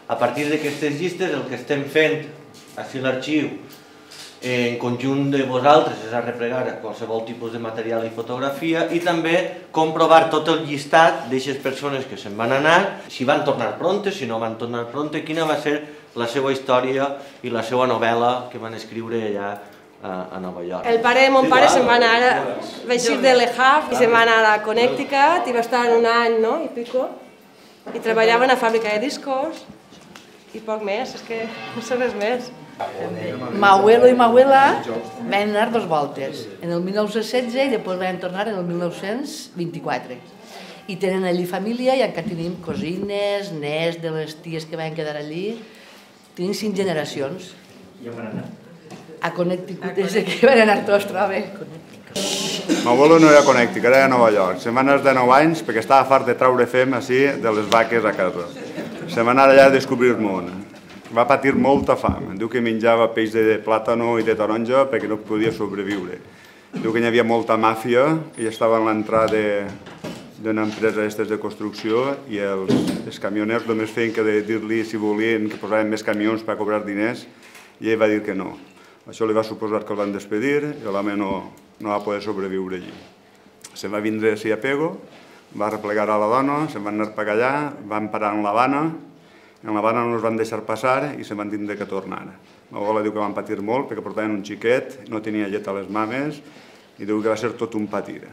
A partir d'aquestes llistes el que estem fent així l'arxiu en conjunt de vosaltres és arreplegar qualsevol tipus de material i fotografia i també comprovar tot el llistat d'aquestes persones que se'n van anar, si van tornar prompte, si no van tornar prompte, quina va ser la seva història i la seva novel·la que van escriure allà a Nova York. El pare de mon pare se'n va anar, va eixir de Le Havre i se'n va anar a Connecticut i va estar un any, no?, i pico, i treballava en una fàbrica de discos i poc més, és que no sé res més. M'abuelo i m'abuela van anar 2 voltes, en el 1916 i després van tornar en el 1924. I tenen allí família i encara tenim cosines, nets de les ties que van quedar allí. Tenim 5 generacions. I on van anar? A Connecticut, des que van anar tots, troba. M'abuelo no era a Connecticut, era a Nova York. Se'n va anar de 9 anys perquè estava fart de traure fem així de les vaques a casa. Se'n va anar allà a descobrir el món. Va patir molta fam. Diu que menjava peix de plàtano i de taronja perquè no podia sobreviure. Diu que hi havia molta màfia i estava en l'entrada d'una empresa d'aquestes de construcció i els camioners només feien que dir-li si volien que posaven més camions per cobrar diners i ell va dir que no. Això li va suposar que el van despedir i l'home no va poder sobreviure allí. Se'n va vindre a Pego, va replegar a la dona, se'n van anar per allà, van parar en l'Havana. En l'Havana no els van deixar passar i se'n van tindre que tornar. M'abuela diu que van patir molt perquè portaven un xiquet, no tenia llet a les mames i diu que va ser tot un patir.